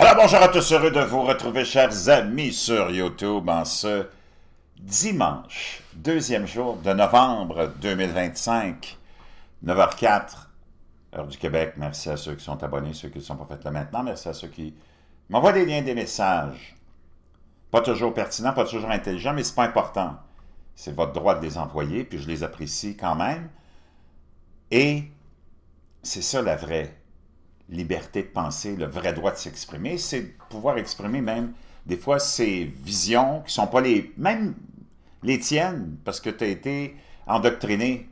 Alors bonjour à tous, heureux de vous retrouver chers amis sur YouTube en ce dimanche, deuxième jour de novembre 2025, 9h04, heure du Québec. Merci à ceux qui sont abonnés, ceux qui ne sont pas faits là maintenant, merci à ceux qui m'envoient des liens, des messages. Pas toujours pertinents, pas toujours intelligents, mais c'est pas important. C'est votre droit de les envoyer, puis je les apprécie quand même. Et c'est ça la vraie liberté de penser, le vrai droit de s'exprimer, c'est de pouvoir exprimer même, des fois, ces visions qui ne sont pas même les tiennes, parce que tu as été endoctriné,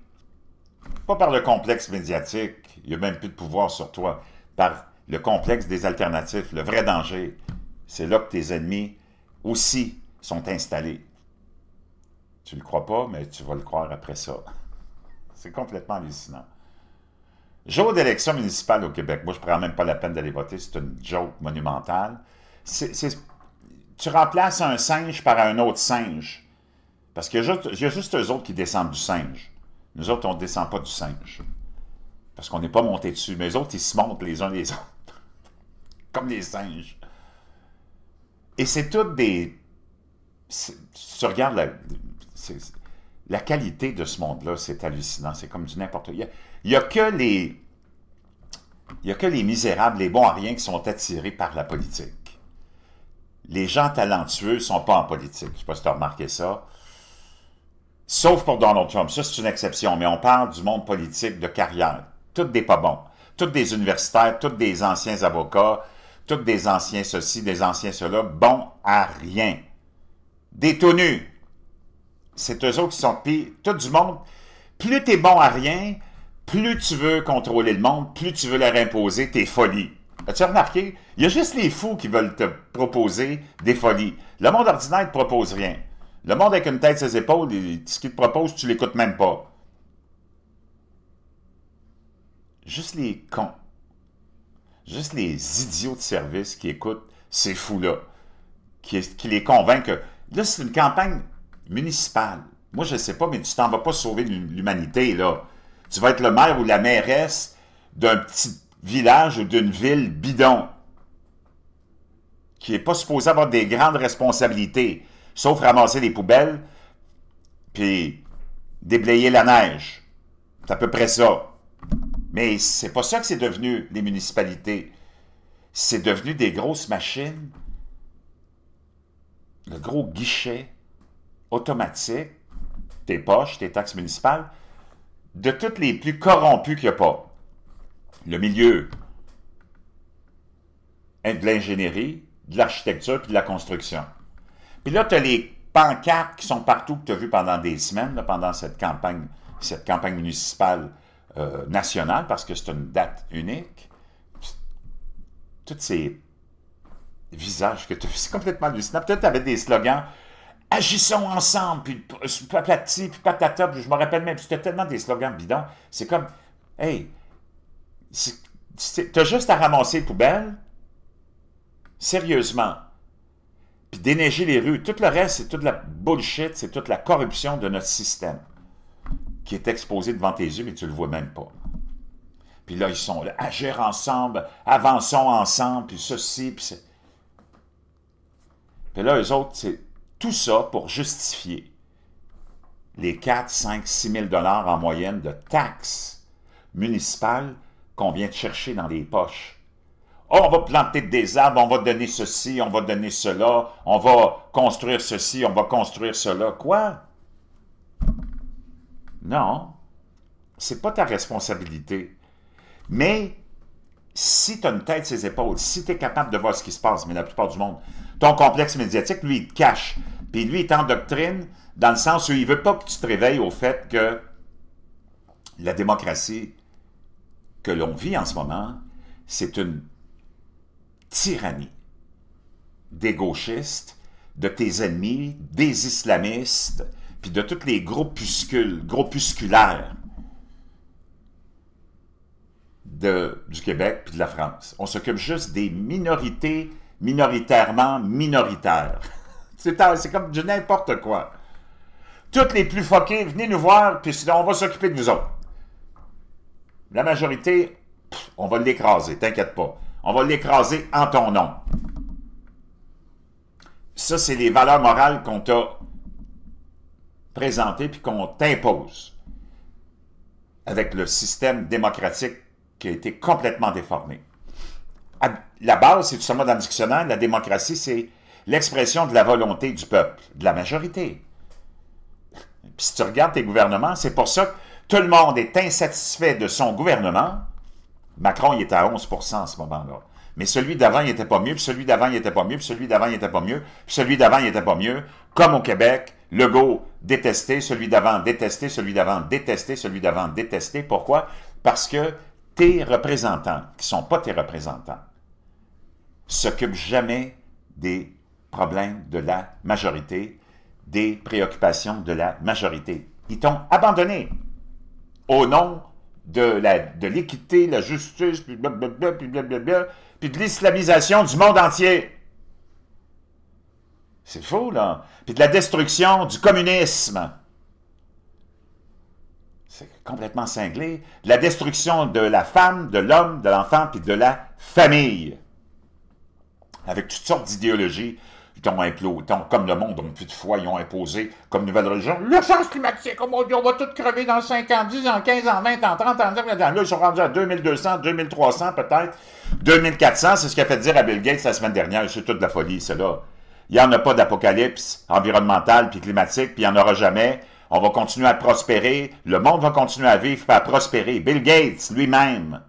pas par le complexe médiatique, il n'y a même plus de pouvoir sur toi, par le complexe des alternatifs, le vrai danger. C'est là que tes ennemis aussi sont installés. Tu ne le crois pas, mais tu vas le croire après ça. C'est complètement hallucinant. Jour d'élection municipale au Québec. Moi, je ne prends même pas la peine d'aller voter. C'est une joke monumentale. Tu remplaces un singe par un autre singe. Parce qu'il y a juste eux autres qui descendent du singe. Nous autres, on ne descend pas du singe. Parce qu'on n'est pas monté dessus. Mais eux autres, ils se montent les uns les autres. Comme les singes. Et c'est toutes des... Tu regardes la qualité de ce monde-là, c'est hallucinant. C'est comme du n'importe quoi. Il n'y a que les misérables, les bons à rien qui sont attirés par la politique. Les gens talentueux ne sont pas en politique. Je ne sais pas si tu as remarqué ça. Sauf pour Donald Trump. Ça, c'est une exception. Mais on parle du monde politique de carrière. Tous des pas bons. Tous des universitaires, tous des anciens avocats, tous des anciens ceci, des anciens cela, bons à rien. Des tout nus. C'est eux autres qui sont pires. Tout du monde. Plus tu es bon à rien, plus tu veux contrôler le monde, plus tu veux leur imposer tes folies. As-tu remarqué? Il y a juste les fous qui veulent te proposer des folies. Le monde ordinaire ne te propose rien. Le monde avec une tête sur ses épaules, ce qu'il te propose, tu ne l'écoutes même pas. Juste les cons. Juste les idiots de service qui écoutent ces fous-là. Qui les convainquent que... Là, c'est une campagne municipale. Moi, je ne sais pas, mais tu t'en vas pas sauver l'humanité, là. Tu vas être le maire ou la mairesse d'un petit village ou d'une ville bidon qui n'est pas supposé avoir des grandes responsabilités, sauf ramasser les poubelles puis déblayer la neige. C'est à peu près ça. Mais c'est pas ça que c'est devenu, les municipalités. C'est devenu des grosses machines, le gros guichet automatique, tes poches, tes taxes municipales, de toutes les plus corrompus qu'il n'y a pas. Le milieu de l'ingénierie, de l'architecture puis de la construction. Puis là, tu as les pancartes qui sont partout que tu as vues pendant des semaines, là, pendant cette campagne municipale nationale, parce que c'est une date unique. Tous ces visages que tu as vus, c'est complètement hallucinant. Peut-être tu avais des slogans « Agissons ensemble », puis « Patati », puis « Patata », puis je me rappelle même, c'était tellement des slogans bidons. C'est comme « Hey, t'as juste à ramasser les poubelles, sérieusement, puis déneiger les rues. Tout le reste, c'est toute la bullshit, c'est toute la corruption de notre système qui est exposée devant tes yeux, mais tu le vois même pas. Puis là, ils sont là, agir ensemble, avançons ensemble, puis ceci, puis c'est... Puis là, eux autres, c'est tout ça pour justifier les 4, 5, 6 000 $ en moyenne de taxes municipales qu'on vient de chercher dans les poches. Oh, on va planter des arbres, on va donner ceci, on va donner cela, on va construire ceci, on va construire cela. Quoi? Non, c'est pas ta responsabilité. Mais si tu as une tête sur les épaules, si tu es capable de voir ce qui se passe, mais la plupart du monde, ton complexe médiatique, lui, il te cache. Puis lui, il t'endoctrine dans le sens où il ne veut pas que tu te réveilles au fait que la démocratie que l'on vit en ce moment, c'est une tyrannie des gauchistes, de tes ennemis, des islamistes, puis de tous les groupusculaires du Québec puis de la France. On s'occupe juste des minorités minoritairement minoritaires. C'est comme du n'importe quoi. Toutes les plus fuckés, venez nous voir, puis sinon on va s'occuper de vous autres. La majorité, on va l'écraser, t'inquiète pas. On va l'écraser en ton nom. Ça, c'est les valeurs morales qu'on t'a présentées puis qu'on t'impose avec le système démocratique qui a été complètement déformé. La base, c'est tout simplement dans le dictionnaire, la démocratie, c'est l'expression de la volonté du peuple, de la majorité. Puis si tu regardes tes gouvernements, c'est pour ça que tout le monde est insatisfait de son gouvernement. Macron, il est à 11% à ce moment-là. Mais celui d'avant, il n'était pas mieux, puis celui d'avant, il n'était pas mieux, puis celui d'avant, il n'était pas mieux, puis celui d'avant, il n'était pas mieux. Comme au Québec, Legault détesté, celui d'avant détesté, celui d'avant détesté, celui d'avant détesté. Pourquoi? Parce que tes représentants, qui ne sont pas tes représentants, s'occupent jamais des problèmes de la majorité, des préoccupations de la majorité. Ils t'ont abandonné au nom de l'équité, la justice, puis blablabla, puis blablabla, puis de l'islamisation du monde entier. C'est fou, là. Puis de la destruction du communisme. C'est complètement cinglé. De la destruction de la femme, de l'homme, de l'enfant, puis de la famille. Avec toutes sortes d'idéologies. Ils ont implosé, comme le monde, donc, plus de fois, ils ont imposé comme nouvelle religion l'urgence climatique. Oh mon Dieu, on va tout crever dans 5 ans, 10 ans, 15 ans, 20 ans, 30 ans. Là, ils sont rendus à 2200, 2300 peut-être, 2400. C'est ce qu'a fait dire à Bill Gates la semaine dernière. C'est toute la folie, c'est là. Il n'y en a pas d'apocalypse environnemental puis climatique, puis il n'y en aura jamais. On va continuer à prospérer. Le monde va continuer à vivre et à prospérer. Bill Gates, lui-même.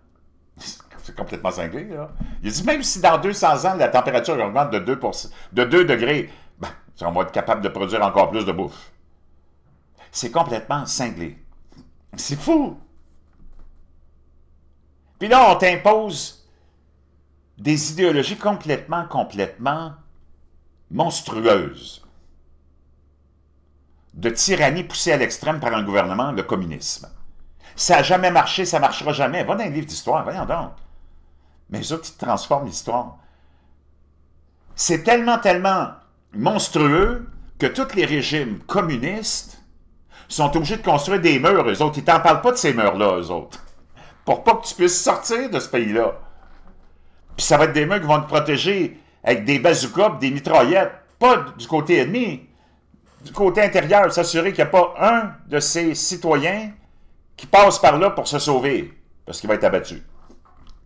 C'est complètement cinglé, là. Il dit, même si dans 200 ans, la température augmente de 2 degrés, ben, on va être capable de produire encore plus de bouffe. C'est complètement cinglé. C'est fou! Puis là, on t'impose des idéologies complètement monstrueuses. De tyrannie poussée à l'extrême par un gouvernement, le communisme. Ça n'a jamais marché, ça ne marchera jamais. Va dans les livres d'histoire, voyons donc. Mais eux autres, ils transforment l'histoire. C'est tellement monstrueux que tous les régimes communistes sont obligés de construire des murs, eux autres. Ils t'en parlent pas de ces murs-là, eux autres. Pour pas que tu puisses sortir de ce pays-là. Puis ça va être des murs qui vont te protéger avec des bazookas, des mitraillettes. Pas du côté ennemi, du côté intérieur. S'assurer qu'il n'y a pas un de ces citoyens qui passe par là pour se sauver. Parce qu'il va être abattu.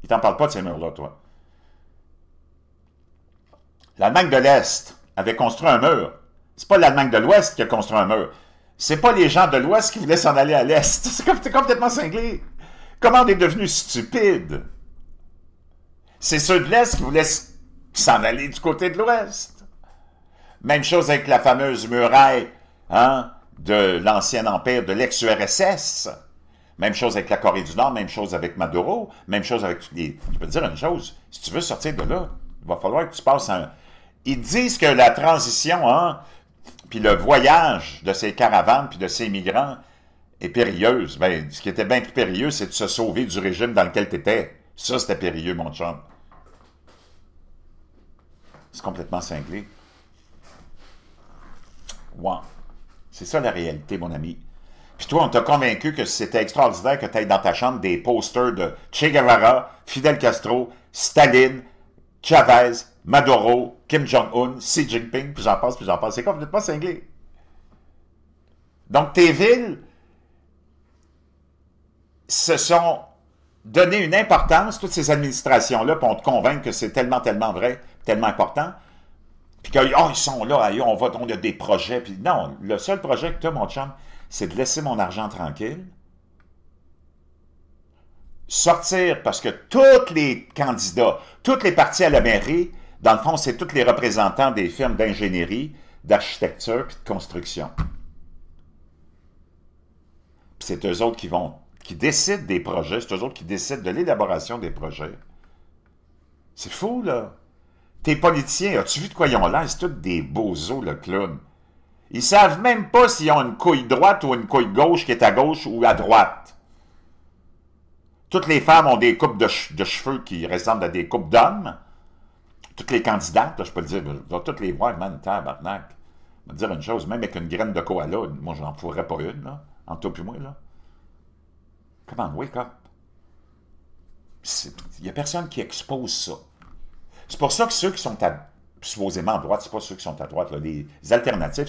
Il t'en parle pas de ces murs-là, toi. L'Allemagne de l'Est avait construit un mur. C'est pas l'Allemagne de l'Ouest qui a construit un mur. C'est pas les gens de l'Ouest qui voulaient s'en aller à l'Est. C'est complètement cinglé. Comment on est devenu stupide? C'est ceux de l'Est qui voulaient s'en aller du côté de l'Ouest. Même chose avec la fameuse muraille de l'ancien empire de l'ex-URSS. Même chose avec la Corée du Nord, même chose avec Maduro, même chose avec les... Je peux te dire une chose, si tu veux sortir de là, il va falloir que tu passes un... Ils disent que la transition, puis le voyage de ces caravanes, puis de ces migrants est périlleuse. Ben, ce qui était bien plus périlleux, c'est de se sauver du régime dans lequel tu étais. Ça, c'était périlleux, mon chum. C'est complètement cinglé. Wow. C'est ça la réalité, mon ami. Puis toi, on t'a convaincu que c'était extraordinaire que tu aies dans ta chambre des posters de Che Guevara, Fidel Castro, Staline, Chavez, Maduro, Kim Jong-un, Xi Jinping, puis j'en passe, puis j'en passe. C'est complètement cinglé. Donc, tes villes se sont donné une importance, toutes ces administrations-là, pour on te convaincre que c'est tellement vrai, tellement important, puis qu'ils sont là, on a des projets, puis non, le seul projet que tu as, mon chum, c'est de laisser mon argent tranquille, sortir, parce que tous les candidats, tous les partis à la mairie, dans le fond, c'est tous les représentants des firmes d'ingénierie, d'architecture et de construction. Puis c'est eux autres qui décident des projets, c'est eux autres qui décident de l'élaboration des projets. C'est fou, là. Tes politiciens, as-tu vu de quoi ils ont l'air? C'est tous des bozos, le clown. Ils savent même pas s'ils ont une couille droite ou une couille gauche qui est à gauche ou à droite. Toutes les femmes ont des coupes de cheveux qui ressemblent à des coupes d'hommes. Toutes les candidates, là, je peux le dire, je dois toutes les voir, man, tabarnak. Je vais te dire une chose, même avec une graine de koala, moi, j'en fourrais pas une, là, entre toi et moi, là. Come on, wake up. Il n'y a personne qui expose ça. C'est pour ça que ceux qui sont supposément à droite, c'est pas ceux qui sont à droite, là, les alternatifs,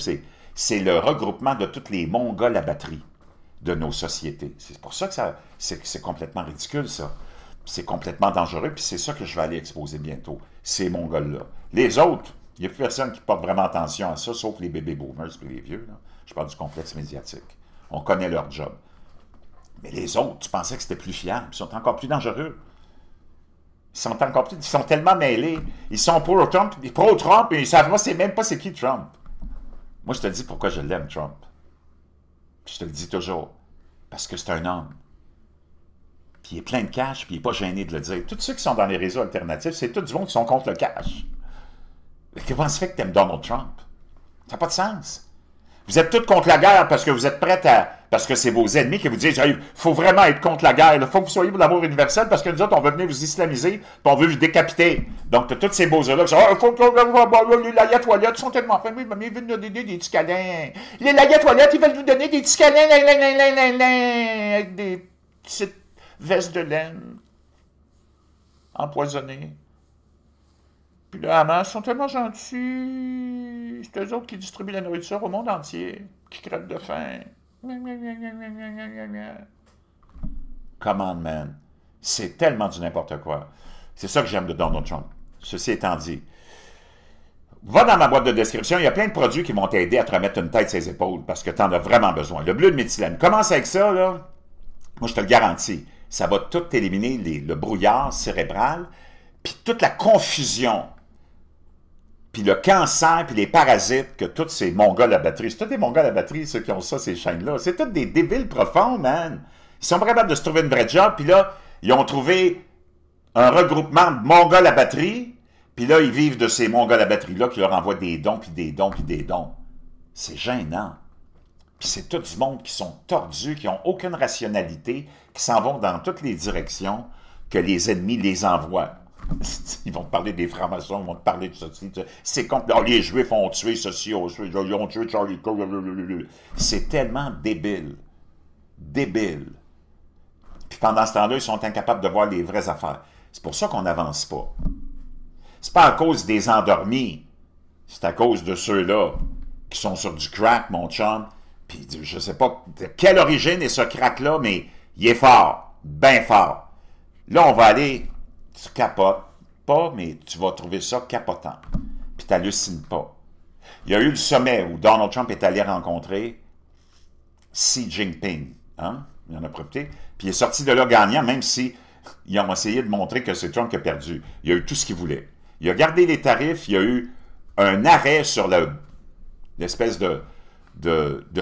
c'est le regroupement de tous les Mongols à batterie de nos sociétés. C'est pour ça que c'est complètement ridicule, ça. C'est complètement dangereux, puis c'est ça que je vais aller exposer bientôt, ces Mongols-là. Les autres, il n'y a plus personne qui porte vraiment attention à ça, sauf les bébés boomers et les vieux. Là. Je parle du complexe médiatique. On connaît leur job. Mais les autres, tu pensais que c'était plus fiable, ils sont encore plus dangereux. Ils sont tellement mêlés. Ils sont pro-Trump, et ils savent pas, c'est même pas c'est qui Trump. Moi, je te dis pourquoi je l'aime, Trump. Puis je te le dis toujours. Parce que c'est un homme. Puis il est plein de cash, puis il n'est pas gêné de le dire. Tous ceux qui sont dans les réseaux alternatifs, c'est tout du monde qui sont contre le cash. Comment se fait que tu aimes Donald Trump? Ça n'a pas de sens. Vous êtes tous contre la guerre parce que vous êtes prêts à... Parce que c'est vos ennemis qui vous disent il faut vraiment être contre la guerre. Il faut que vous soyez pour l'amour universel parce que nous autres, on veut venir vous islamiser puis on veut vous décapiter. Donc, tu as tous ces beaux-là qui sont faut que les layats sont tellement fins. Ils veulent nous donner des petits câlins. Les layats ils veulent nous donner des petits câlins avec des petites vestes de laine empoisonnées. Puis le Hamas sont tellement gentils. C'est eux autres qui distribuent la nourriture au monde entier, qui crèvent de faim. Come on, man. C'est tellement du n'importe quoi. C'est ça que j'aime de Donald Trump. Ceci étant dit, va dans ma boîte de description, il y a plein de produits qui vont t'aider à te remettre une tête sur les épaules parce que tu en as vraiment besoin. Le bleu de méthylène, commence avec ça, là. Moi, je te le garantis. Ça va tout éliminer le brouillard cérébral, puis toute la confusion, puis le cancer, puis les parasites que tous ces Mongols à batterie, c'est tous des Mongols à batterie, ceux qui ont ça, ces chaînes-là. C'est tous des débiles profonds, man. Ils sont pas capables de se trouver une vraie job, puis là, ils ont trouvé un regroupement de Mongols à batterie, puis là, ils vivent de ces Mongols à batterie-là qui leur envoient des dons, puis des dons, puis des dons. C'est gênant. Puis c'est tout du monde qui sont tordus, qui n'ont aucune rationalité, qui s'en vont dans toutes les directions que les ennemis les envoient. Ils vont te parler des francs-maçons, ils vont te parler de ceci. C'est comme les Juifs ont tué ceci, ils ont tué Charlie Kirk. C'est tellement débile. Débile. Puis pendant ce temps-là, ils sont incapables de voir les vraies affaires. C'est pour ça qu'on n'avance pas. C'est pas à cause des endormis. C'est à cause de ceux-là qui sont sur du crack, mon chum. Puis je sais pas de quelle origine est ce crack-là, mais il est fort. Bien fort. Là, on va aller... Tu capotes pas, mais tu vas trouver ça capotant. Puis tu n'hallucines pas. Il y a eu le sommet où Donald Trump est allé rencontrer Xi Jinping. Hein? Il en a profité. Puis il est sorti de là gagnant, même si ils ont essayé de montrer que c'est Trump qui a perdu. Il a eu tout ce qu'il voulait. Il a gardé les tarifs. Il y a eu un arrêt sur l'espèce de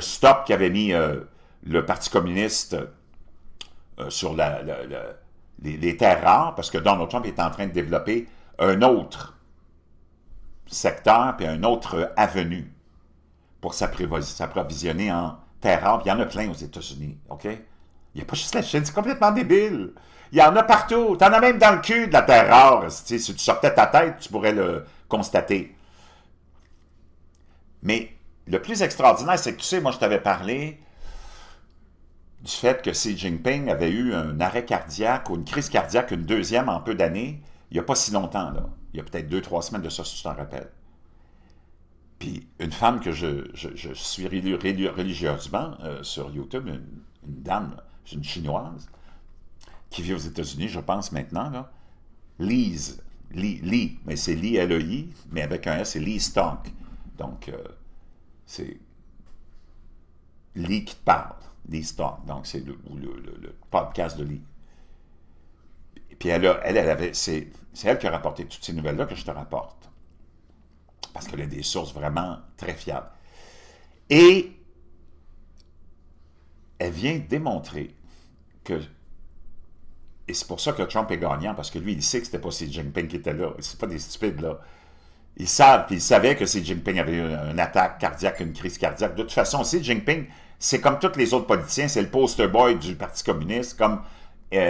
stop qu'avait mis le Parti communiste sur les terres rares, parce que Donald Trump est en train de développer un autre secteur puis un autre avenue pour s'approvisionner en terres rares. Puis il y en a plein aux États-Unis, OK? Il n'y a pas juste la Chine, c'est complètement débile. Il y en a partout. Tu en as même dans le cul de la terre rare. Si tu sortais ta tête, tu pourrais le constater. Mais le plus extraordinaire, c'est que tu sais, moi je t'avais parlé du fait que Xi Jinping avait eu un arrêt cardiaque ou une crise cardiaque, une deuxième en peu d'années, il n'y a pas si longtemps, là. Il y a peut-être 2-3 semaines de ça, si tu t'en rappelles. Puis une femme que je suis religieusement sur YouTube, une dame, une chinoise, qui vit aux États-Unis, je pense maintenant, là, Lee, mais c'est Lee, L-E-I, mais avec un S, c'est Lee Stock. Donc, c'est Lee qui te parle. Lee Stock, donc c'est le podcast de Lee. Puis c'est elle qui a rapporté toutes ces nouvelles-là que je te rapporte. Parce qu'elle a des sources vraiment très fiables. Et elle vient démontrer que, et c'est pour ça que Trump est gagnant, parce que lui, il sait que c'était pas Xi Jinping qui était là. C'est pas des stupides, là. Ils savent, puis ils savaient que Xi Jinping avait eu une attaque cardiaque, une crise cardiaque. De toute façon, Xi Jinping, c'est comme tous les autres politiciens, c'est le poster boy du Parti communiste, comme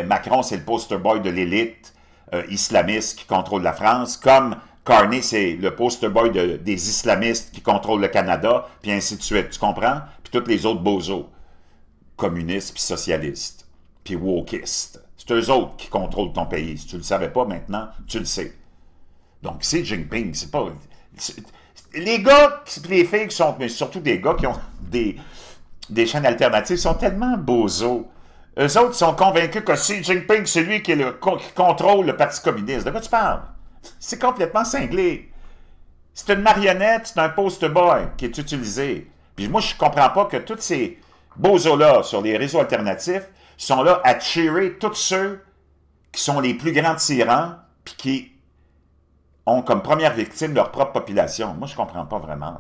Macron, c'est le poster boy de l'élite islamiste qui contrôle la France, comme Carney, c'est le poster boy des islamistes qui contrôlent le Canada, puis ainsi de suite, tu comprends? Puis tous les autres bozos, communistes, puis socialistes, puis wokistes. C'est eux autres qui contrôlent ton pays. Si tu ne le savais pas maintenant, tu le sais. Donc, Xi Jinping, c'est pas... Les gars, les filles qui sont... Mais surtout des gars qui ont des chaînes alternatives, sont tellement bozos. Eux autres sont convaincus que Xi Jinping, c'est lui qui contrôle le Parti communiste. De quoi tu parles? C'est complètement cinglé. C'est une marionnette, c'est un poster boy qui est utilisé. Puis moi, je ne comprends pas que tous ces bozos-là sur les réseaux alternatifs sont là à cheerer tous ceux qui sont les plus grands tyrans puis qui ont comme première victime leur propre population. Moi, je ne comprends pas vraiment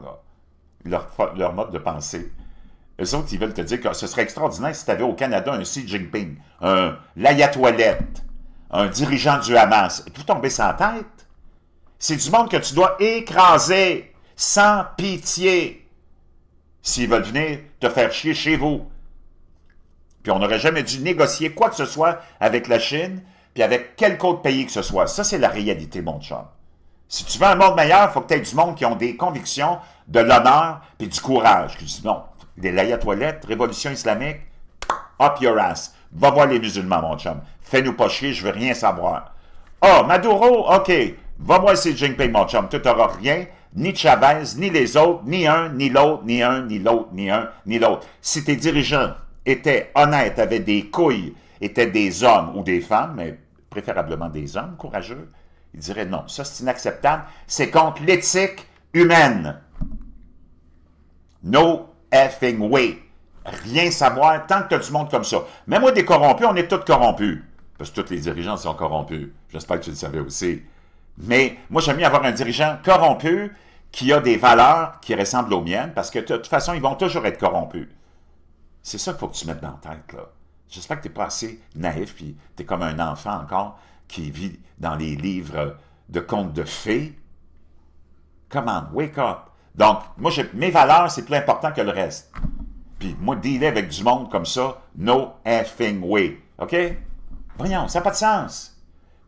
là, leur mode de pensée. Eux autres, ils veulent te dire que ce serait extraordinaire si tu avais au Canada un Xi Jinping, un l'Ayatollah, un dirigeant du Hamas. Tout tomber sans tête. C'est du monde que tu dois écraser sans pitié s'ils veulent venir te faire chier chez vous. Puis on n'aurait jamais dû négocier quoi que ce soit avec la Chine puis avec quelque autre pays que ce soit. Ça, c'est la réalité, mon chum. Si tu veux un monde meilleur, il faut que tu aies du monde qui ont des convictions, de l'honneur puis du courage. Je dis non, l'Ayatollah, révolution islamique, up your ass. Va voir les musulmans, mon chum. Fais-nous pas chier, je veux rien savoir. Ah, Maduro, OK. Va voir Xi Jinping, mon chum. Tu n'auras rien, ni Chavez, ni les autres, ni un, ni l'autre, ni un, ni l'autre, ni un, ni l'autre. Si tes dirigeants étaient honnêtes, avaient des couilles, étaient des hommes ou des femmes, mais préférablement des hommes courageux, ils diraient non, ça c'est inacceptable, c'est contre l'éthique humaine. No effing way. Rien savoir tant que tu as du monde comme ça. Même moi, des corrompus, on est tous corrompus. Parce que tous les dirigeants sont corrompus. J'espère que tu le savais aussi. Mais moi, j'aime mieux avoir un dirigeant corrompu qui a des valeurs qui ressemblent aux miennes, parce que de toute façon, ils vont toujours être corrompus. C'est ça qu'il faut que tu mettes dans la tête, là. J'espère que tu n'es pas assez naïf, puis tu es comme un enfant encore qui vit dans les livres de contes de fées. Come on, wake up. Donc, moi, mes valeurs, c'est plus important que le reste. Puis moi, dealer avec du monde comme ça, no effing way. OK? Voyons, ça n'a pas de sens.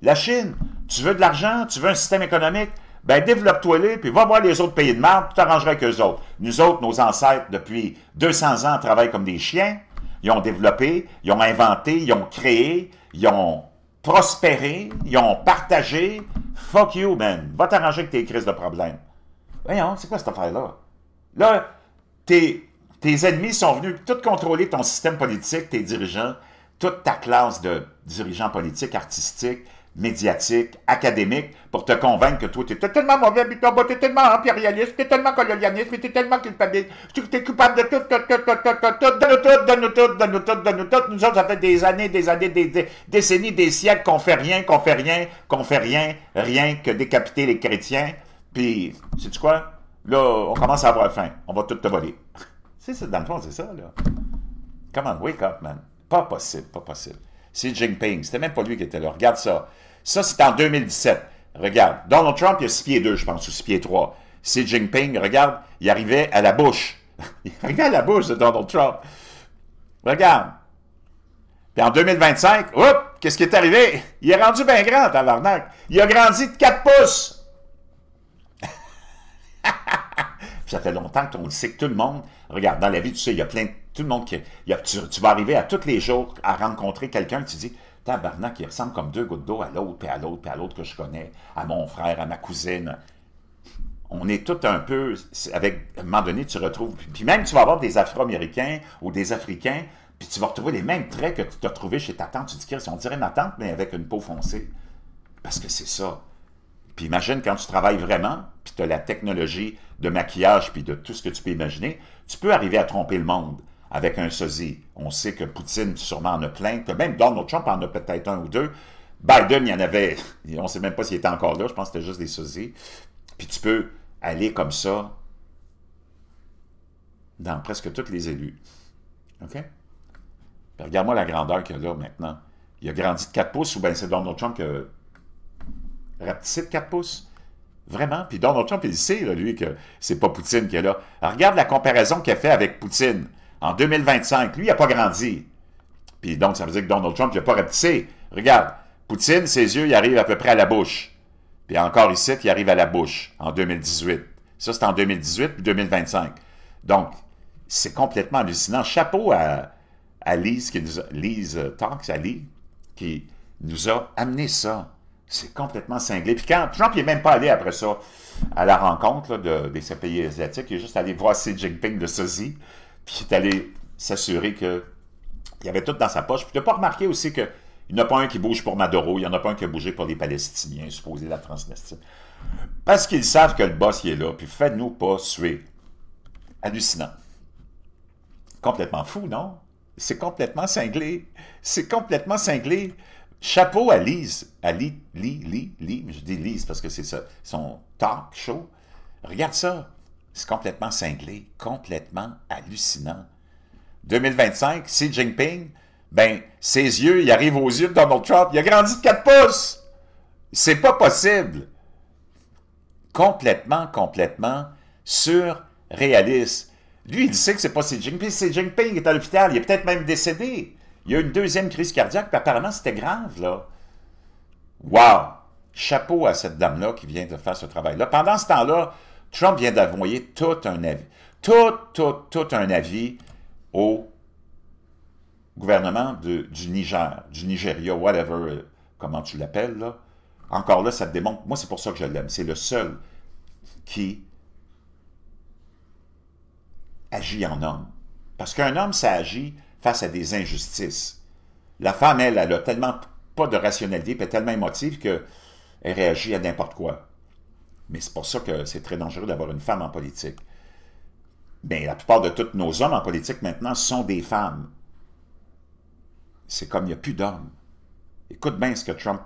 La Chine, tu veux de l'argent, tu veux un système économique, ben développe-toi-les, puis va voir les autres pays de merde, tu t'arrangeras avec eux autres. Nous autres, nos ancêtres, depuis 200 ans, travaillent comme des chiens. Ils ont développé, ils ont inventé, ils ont créé, ils ont prospéré, ils ont partagé. Fuck you, man. Va t'arranger avec tes crises de problèmes. Voyons, c'est quoi cette affaire-là? Là, tes ennemis sont venus tout contrôler ton système politique, tes dirigeants, toute ta classe de dirigeants politiques, artistiques, médiatiques, académiques, pour te convaincre que toi, tu es tellement mauvais, tu es tellement impérialiste, tu es tellement colonialiste, tu es tellement culpable, tu es coupable de tout, donne-nous tout. Nous autres, ça fait des années, des décennies, des siècles qu'on fait rien, rien que décapiter les chrétiens. Puis, sais-tu quoi? Là, on commence à avoir faim. On va tout te voler. Dans le fond, c'est ça, là. Come on, wake up, man. Pas possible, pas possible. Xi Jinping, c'était même pas lui qui était là. Regarde ça. Ça, c'était en 2017. Regarde. Donald Trump, il a 6 pieds 2, je pense, ou 6 pieds 3. Xi Jinping, regarde, il arrivait à la bouche. Il arrivait à la bouche de Donald Trump. Regarde. Puis en 2025, qu'est-ce qui est arrivé? Il est rendu bien grand, tabarnak. Il a grandi de 4 pouces. Ça fait longtemps qu'on le sait que tout le monde, regarde, dans la vie, tu sais, il y a tout le monde qui, tu vas arriver à tous les jours à rencontrer quelqu'un, tu dis, tabarnak, il ressemble comme 2 gouttes d'eau à l'autre, puis à l'autre, puis à l'autre que je connais, à mon frère, à ma cousine. On est tous un peu, à un moment donné, tu retrouves, puis même tu vas avoir des Afro-Américains ou des Africains, puis tu vas retrouver les mêmes traits que tu as trouvés chez ta tante. Tu dis, on dirait ma tante, mais avec une peau foncée. Parce que c'est ça. Puis imagine quand tu travailles vraiment, puis tu as la technologie de maquillage, puis de tout ce que tu peux imaginer, tu peux arriver à tromper le monde avec un sosie. On sait que Poutine sûrement en a plein, que même Donald Trump en a peut-être un ou deux. Biden, il y en avait, on ne sait même pas s'il était encore là, je pense que c'était juste des sosies. Puis tu peux aller comme ça dans presque tous les élus. OK? Puis regarde-moi la grandeur qu'il y a là maintenant. Il a grandi de 4 pouces, ou bien c'est Donald Trump qui a rapetissé de 4 pouces. Vraiment. Puis Donald Trump, il sait, là, lui, que c'est pas Poutine qui est là. Alors, regarde la comparaison qu'il a fait avec Poutine. En 2025, lui, il n'a pas grandi. Puis donc, ça veut dire que Donald Trump, il n'a pas rapetissé. Regarde, Poutine, ses yeux, ils arrivent à peu près à la bouche. Puis encore ici, il arrive à la bouche en 2018. Ça, c'est en 2018 puis 2025. Donc, c'est complètement hallucinant. Chapeau à Lise, Lise Talks, Ali, qui nous a amené ça. C'est complètement cinglé. Puis quand Trump n'est même pas allé après ça à la rencontre là, de ces pays asiatiques, il est juste allé voir Xi Jinping de sosie, puis il est allé s'assurer qu'il y avait tout dans sa poche. Puis tu n'as pas remarqué aussi qu'il n'y en a pas un qui bouge pour Maduro, il n'y en a pas un qui a bougé pour les Palestiniens, supposés la Transnistrie. Parce qu'ils savent que le boss il est là, puis faites-nous pas suer. Hallucinant. Complètement fou, non? C'est complètement cinglé. C'est complètement cinglé. Chapeau à Lise. À je dis Lise parce que c'est ça, son talk show. Regarde ça. C'est complètement cinglé, complètement hallucinant. 2025, Xi Jinping, ben, ses yeux, il arrive aux yeux de Donald Trump. Il a grandi de 4 pouces. C'est pas possible. Complètement surréaliste. Lui, il sait que c'est pas Xi Jinping. Xi Jinping est à l'hôpital. Il est peut-être même décédé. Il y a eu une deuxième crise cardiaque, puis apparemment, c'était grave, là. Wow! Chapeau à cette dame-là qui vient de faire ce travail-là. Pendant ce temps-là, Trump vient d'envoyer tout un avis. Tout un avis au gouvernement du Niger, du Nigeria, whatever, comment tu l'appelles, là. Encore là, ça te démontre... Moi, c'est pour ça que je l'aime. C'est le seul qui agit en homme. Parce qu'un homme, ça agit face à des injustices. La femme, elle a tellement pas de rationalité, puis elle est tellement émotive qu'elle réagit à n'importe quoi. Mais c'est pour ça que c'est très dangereux d'avoir une femme en politique. Bien, la plupart de tous nos hommes en politique maintenant sont des femmes. C'est comme il n'y a plus d'hommes. Écoute bien ce que Trump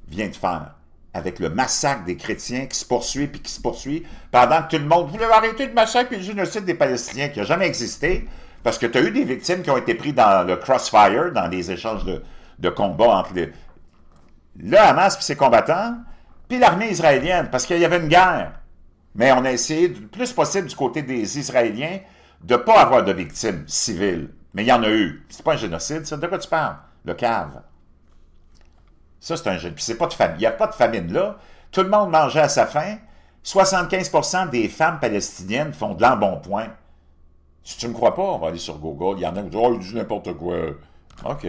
vient de faire avec le massacre des chrétiens qui se poursuit puis qui se poursuit pendant que tout le monde voulait arrêter le massacre et le génocide des Palestiniens qui n'a jamais existé parce que tu as eu des victimes qui ont été prises dans le crossfire, dans les échanges de combats entre le Hamas et ses combattants, puis l'armée israélienne, parce qu'il y avait une guerre. Mais on a essayé le plus possible du côté des Israéliens de ne pas avoir de victimes civiles. Mais il y en a eu. C'est pas un génocide, ça. De quoi tu parles? Le cave. Ça, c'est un génocide. Puis c'est pas de famine. Il n'y a pas de famine là. Tout le monde mangeait à sa faim. 75% des femmes palestiniennes font de l'embonpoint. Si tu ne me crois pas, on va aller sur Google. Il y en a qui disent « Oh, il dit n'importe quoi. » OK.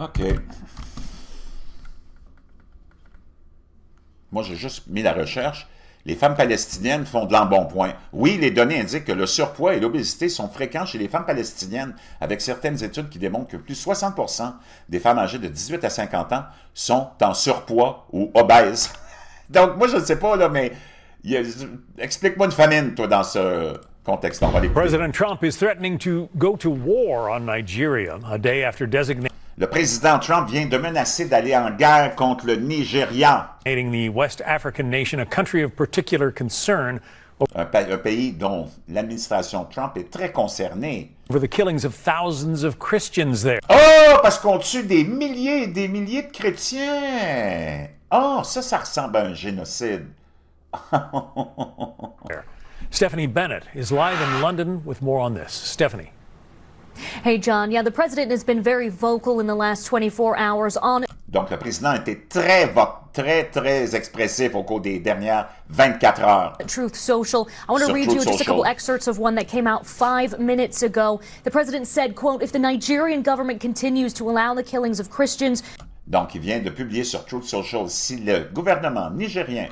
OK. Moi, j'ai juste mis la recherche. Les femmes palestiniennes font de l'embonpoint. Oui, les données indiquent que le surpoids et l'obésité sont fréquents chez les femmes palestiniennes, avec certaines études qui démontrent que plus de 60% des femmes âgées de 18 à 50 ans sont en surpoids ou obèses. Donc, moi, je ne sais pas, là, mais explique-moi une famine, toi, dans ce contexte. President Trump is threatening to go to war on Nigeria a day after designating le président Trump vient de menacer d'aller en guerre contre le Nigeria. the West African nation a country of particular concern Un pays dont l'administration Trump est très concernée. over the killings of thousands of Christians there. Oh, parce qu'on tue des milliers et des milliers de chrétiens. Oh, ça ressemble à un génocide. Stephanie Bennett is live in London with more on this. Stephanie. Hey, John. Yeah, the president has been very vocal in the last 24 hours on... Donc, le président a été très expressif au cours des dernières 24 heures. Truth Social. I want to read you just a couple excerpts of one that came out 5 minutes ago. The president said, quote, if the Nigerian government continues to allow the killings of Christians... Donc, il vient de publier sur Truth Social, si le gouvernement nigérien,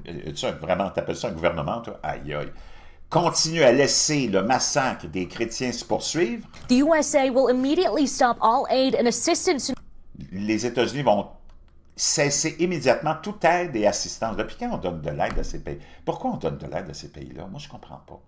tu vraiment, t'appelles ça un gouvernement, toi? Aïe, aïe. Continue à laisser le massacre des chrétiens se poursuivre. The USA will immediately stop all aid and assistance. Les États-Unis vont cesser immédiatement toute aide et assistance. Depuis quand on donne de l'aide à ces pays? Pourquoi on donne de l'aide à ces pays-là? Moi, je ne comprends pas.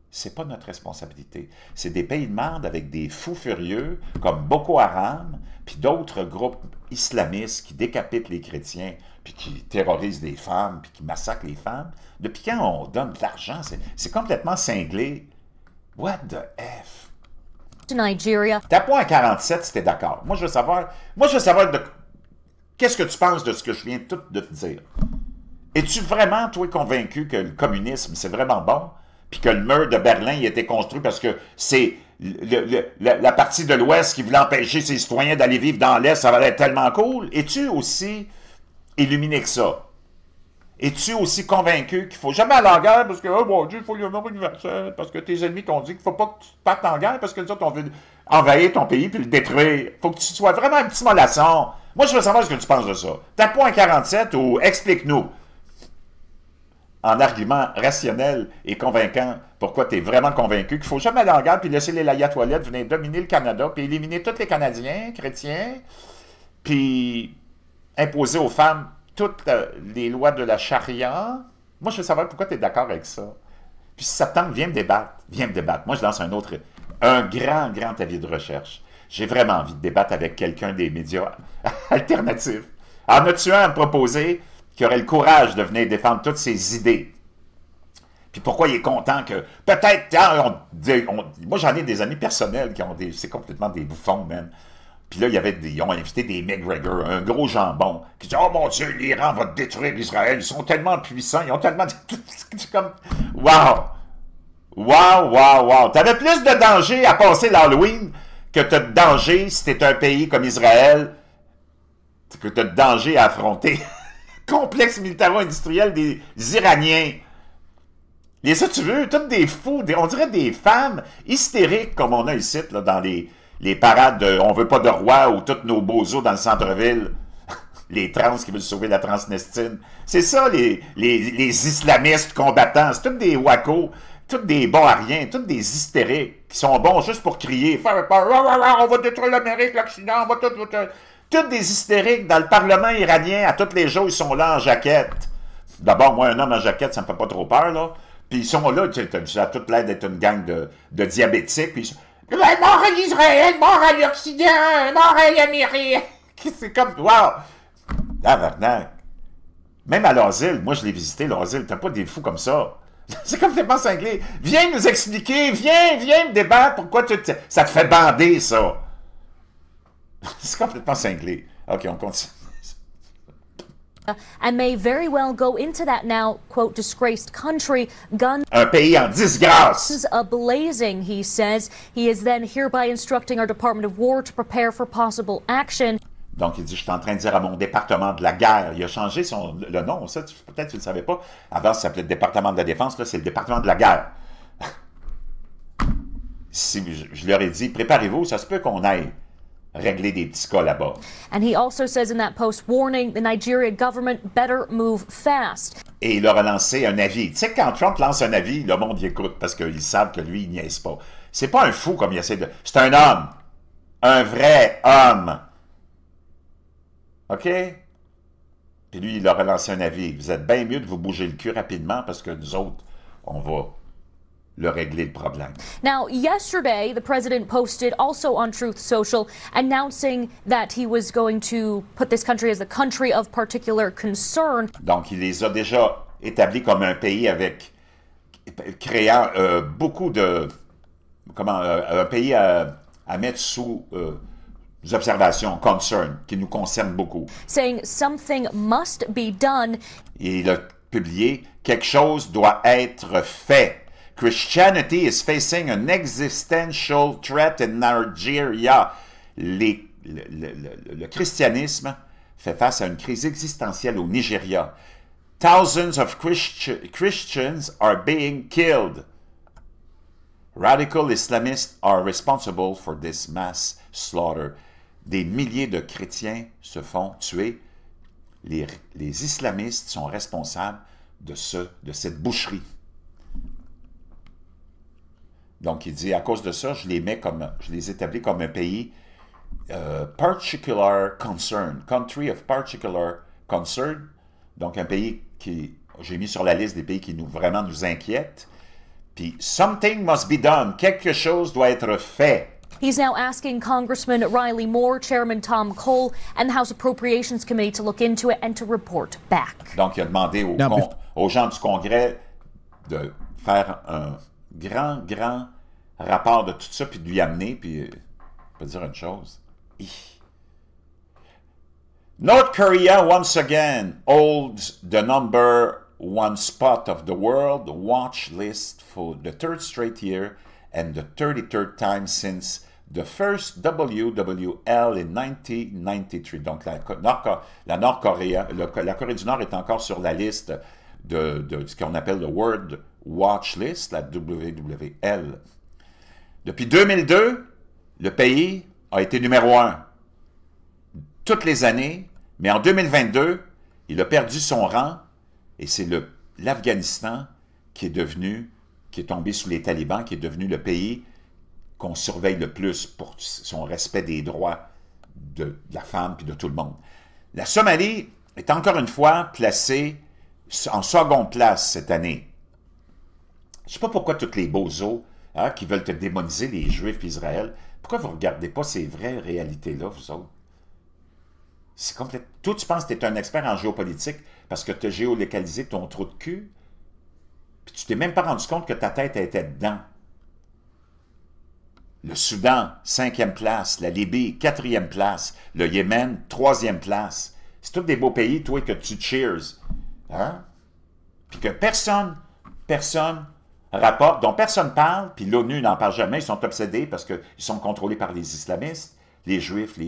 C'est pas notre responsabilité. C'est des pays de merde avec des fous furieux comme Boko Haram, puis d'autres groupes islamistes qui décapitent les chrétiens, puis qui terrorisent des femmes, puis qui massacrent les femmes. Depuis quand on donne de l'argent? C'est complètement cinglé. What the F? Nigeria. T'as point à 47 si t'es d'accord. Moi, je veux savoir qu'est-ce que tu penses de ce que je viens tout de te dire. Es-tu vraiment, toi, convaincu que le communisme, c'est vraiment bon? Puis que le mur de Berlin il a été construit parce que c'est la partie de l'Ouest qui voulait empêcher ses citoyens d'aller vivre dans l'Est, ça va être tellement cool. Es-tu aussi illuminé que ça? Es-tu aussi convaincu qu'il ne faut jamais aller en guerre parce que, oh mon Dieu, il faut l'amour universel, parce que tes ennemis t'ont dit qu'il ne faut pas que tu partes en guerre parce que les autres, on veut envahir ton pays puis le détruire. Il faut que tu sois vraiment un petit mollasson. Moi, je veux savoir ce que tu penses de ça. Tape-moi un 47 ou explique-nous, en argument rationnel et convaincant, pourquoi tu es vraiment convaincu qu'il ne faut jamais aller en guerre puis laisser les Layatoilettes venir dominer le Canada puis éliminer tous les Canadiens chrétiens puis imposer aux femmes toutes les lois de la charia. Moi, je veux savoir pourquoi tu es d'accord avec ça. Puis si ça te tente, viens me débattre. Viens me débattre. Moi, je lance un grand avis de recherche. J'ai vraiment envie de débattre avec quelqu'un des médias alternatifs. En as-tu un à me proposer qui aurait le courage de venir défendre toutes ses idées? Puis pourquoi il est content que... Peut-être... moi, j'en ai des amis personnels qui ont des... C'est complètement des bouffons, man. Puis là, ils ont invité des McGregor, un gros jambon, qui dit « Oh mon Dieu, l'Iran va détruire Israël, ils sont tellement puissants, ils ont tellement... » C'est comme... Wow! Wow! T'avais plus de danger à passer l'Halloween que t'as de danger si t'es un pays comme Israël, que t'as de danger à affronter. Complexe militaro-industriel des Iraniens. Et ça, tu veux, toutes des fous, on dirait des femmes hystériques comme on a ici, là, dans les parades de « On veut pas de roi » ou tous nos bozos dans le centre-ville, les trans qui veulent sauver la Transnistine. C'est ça, les islamistes combattants. C'est tous des wacos, tous des bons à rien, tous des hystériques qui sont bons juste pour crier « On va détruire l'Amérique, l'Occident, on va tout... » Tous des hystériques dans le Parlement iranien, à tous les jours, ils sont là en jaquette. D'abord, moi, un homme en jaquette, ça me fait pas trop peur, là. Puis ils sont là, ça a toute l'air d'être une gang de diabétiques, puis mort à l'Israël, mort à l'Occident, mort à l'Amérique. C'est comme, wow! Tabarnak. Même à l'asile, moi je l'ai visité, l'asile, t'as pas des fous comme ça. C'est complètement cinglé. Viens nous expliquer, viens me débattre, pourquoi ça te fait bander, ça. C'est complètement cinglé. OK, on continue. And may very well go into that now, quote, disgraced country, guns un pays en disgrâce. Ablazing, he says. He is then hereby instructing our Department of War to prepare for possible action. Donc, il dit, je suis en train de dire à mon département de la guerre. Il a changé le nom, ça, peut-être tu ne le savais pas. Avant, ça s'appelait le département de la défense, là, c'est le département de la guerre. Si je leur ai dit, préparez-vous, ça se peut qu'on aille régler des petits cas là-bas. And he also says in that post, warning the Nigeria government better move fast. Et il leur a lancé un avis. Tu sais, quand Trump lance un avis, le monde y écoute parce qu'ils savent que lui, il niaise pas. C'est pas un fou comme il essaie de... C'est un homme. Un vrai homme. OK? Puis lui, il leur a lancé un avis. Vous êtes bien mieux de vous bouger le cul rapidement parce que nous autres, on va le régler le problème. Now, yesterday, the president posted also on Truth Social announcing that he was going to put this country as the country of particular concern. Donc, il les a déjà établis comme un pays avec créant beaucoup de un pays à mettre sous observations, concern, qui nous concerne beaucoup. Saying something must be done. Et il a publié quelque chose doit être fait. Christianity is facing an existential threat in Nigeria. Le christianisme fait face à une crise existentielle au Nigeria. Thousands of Christians are being killed. Radical Islamists are responsible for this mass slaughter. Des milliers de chrétiens se font tuer. Les islamistes sont responsables de cette boucherie. Donc, il dit, à cause de ça, je les établis comme un pays particular concern, country of particular concern, donc un pays qui, j'ai mis sur la liste des pays qui vraiment nous inquiètent, puis something must be done, quelque chose doit être fait. He's now asking Congressman Riley Moore, Chairman Tom Cole, and the House Appropriations Committee to look into it and to report back. Donc, il a demandé aux gens du Congrès de faire un grand rapport de tout ça, puis de lui amener, puis je peux dire une chose. North Korea, once again, holds the #1 spot of the world watch list for the third straight year and the 33rd time since the first WWL in 1993. Donc, la Corée du Nord est encore sur la liste de ce qu'on appelle le World Watch List, la WWL. Depuis 2002, le pays a été numéro 1 toutes les années, mais en 2022, il a perdu son rang et c'est l'Afghanistan qui est tombé sous les talibans, qui est devenu le pays qu'on surveille le plus pour son respect des droits de la femme et de tout le monde. La Somalie est encore une fois placée en seconde place cette année. Je ne sais pas pourquoi tous les bozos qui veulent te démoniser, les Juifs d'Israël, pourquoi vous ne regardez pas ces vraies réalités-là, vous autres? C'est complètement... Toi, tu penses que tu es un expert en géopolitique parce que tu as géolocalisé ton trou de cul, puis tu t'es même pas rendu compte que ta tête était dedans. Le Soudan, 5e place. La Libye, 4e place. Le Yémen, 3e place. C'est tous des beaux pays, toi, que tu cheers. Hein? Puis que personne rapporte, dont personne parle, puis l'ONU n'en parle jamais, ils sont obsédés parce qu'ils sont contrôlés par les islamistes, les Juifs.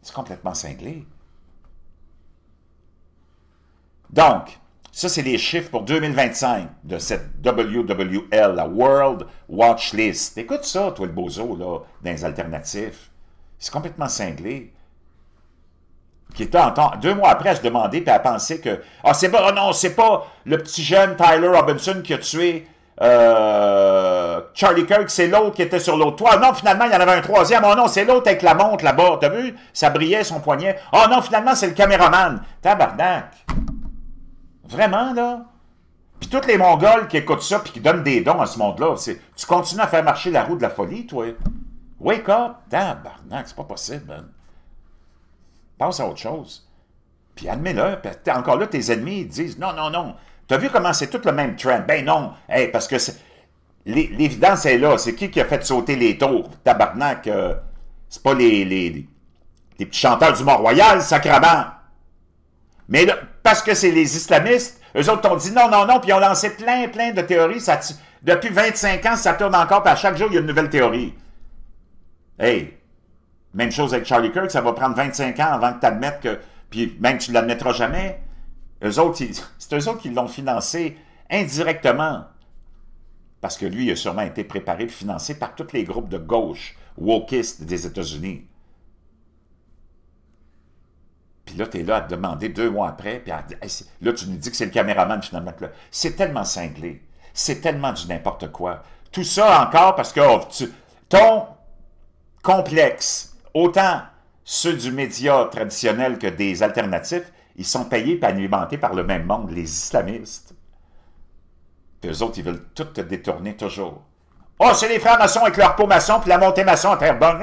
C'est complètement cinglé. Donc, ça, c'est les chiffres pour 2025 de cette WWL, la World Watch List. Écoute ça, toi, le bozo, là, dans les alternatifs. C'est complètement cinglé. Qui était en temps, 2 mois après, à se demander puis à penser que c'est pas, oh non, c'est pas le petit jeune Tyler Robinson qui a tué Charlie Kirk, c'est l'autre qui était sur l'autre toit. Non, finalement, il y en avait un troisième. Oh non, c'est l'autre avec la montre là-bas. T'as vu? Ça brillait son poignet. Oh non, finalement, c'est le caméraman. Tabarnak. Vraiment, là? Puis tous les Mongols qui écoutent ça puis qui donnent des dons à ce monde-là, tu continues à faire marcher la roue de la folie, toi. Wake up! Tabarnak, c'est pas possible, man. Passe à autre chose. Puis admets-le. Encore là, tes ennemis ils disent non. T'as vu comment c'est tout le même trend? Ben non. Hey, parce que l'évidence est là. C'est qui a fait sauter les tours? Tabarnak, c'est pas les petits chanteurs du Mont-Royal, sacrément. Mais là, parce que c'est les islamistes, eux autres t'ont dit non, puis ils ont lancé plein de théories. Depuis 25 ans, ça tourne encore, puis à chaque jour, il y a une nouvelle théorie. Hey! Même chose avec Charlie Kirk, ça va prendre 25 ans avant que tu admettes que... Puis même tu ne l'admettras jamais. C'est eux autres qui l'ont financé indirectement. Parce que lui, il a sûrement été préparé et financé par tous les groupes de gauche wokistes des États-Unis. Puis là, tu es là à te demander 2 mois après, puis là, tu nous dis que c'est le caméraman finalement. C'est tellement cinglé. C'est tellement du n'importe quoi. Tout ça encore parce que ton complexe... Autant ceux du média traditionnel que des alternatifs, ils sont payés et alimentés par le même monde, les islamistes. Puis eux autres, ils veulent tout te détourner toujours. Oh, c'est les frères maçons avec leur peau maçon puis la montée maçon à terre bonne.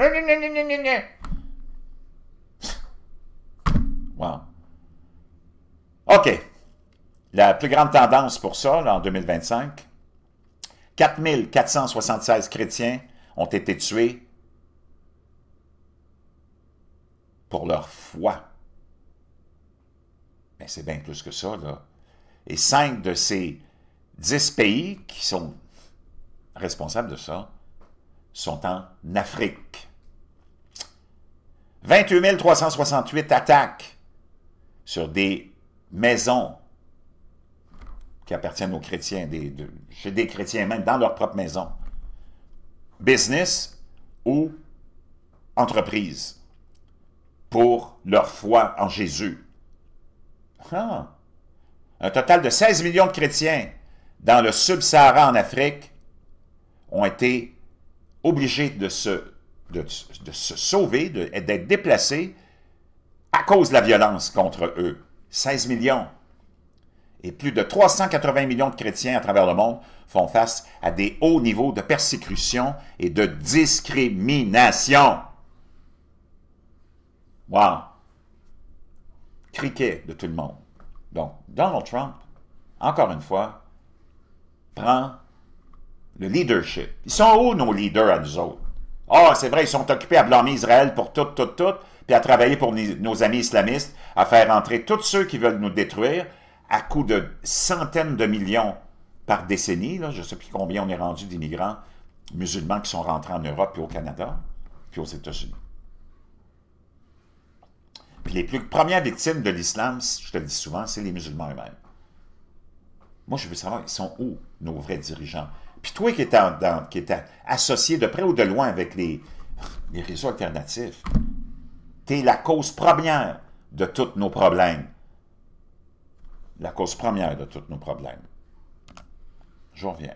Wow. OK. La plus grande tendance pour ça, là, en 2025, 4476 chrétiens ont été tués pour leur foi. Mais c'est bien plus que ça, là. Et 5 de ces 10 pays qui sont responsables de ça sont en Afrique. 28 368 attaques sur des maisons qui appartiennent aux chrétiens, chez des chrétiens même, dans leur propre maison. Business ou entreprise. Pour leur foi en Jésus. Un total de 16 millions de chrétiens dans le Sub-Sahara en Afrique ont été obligés de se sauver, d'être déplacés à cause de la violence contre eux. 16 millions. Et plus de 380 millions de chrétiens à travers le monde font face à des hauts niveaux de persécution et de discrimination. Wow! Criquet de tout le monde. Donc, Donald Trump, encore une fois, prend le leadership. Ils sont où, nos leaders, à nous autres? Ah, c'est vrai, ils sont occupés à blâmer Israël pour tout, puis à travailler pour nos amis islamistes, à faire entrer tous ceux qui veulent nous détruire, à coût de centaines de millions par décennie. Là, je ne sais plus combien on est rendu d'immigrants musulmans qui sont rentrés en Europe, puis au Canada, puis aux États-Unis. Puis les premières victimes de l'islam, je te le dis souvent, c'est les musulmans eux-mêmes. Moi, je veux savoir, ils sont où, nos vrais dirigeants? Puis toi qui étais associé de près ou de loin avec les réseaux alternatifs, tu es la cause première de tous nos problèmes. La cause première de tous nos problèmes. Je reviens.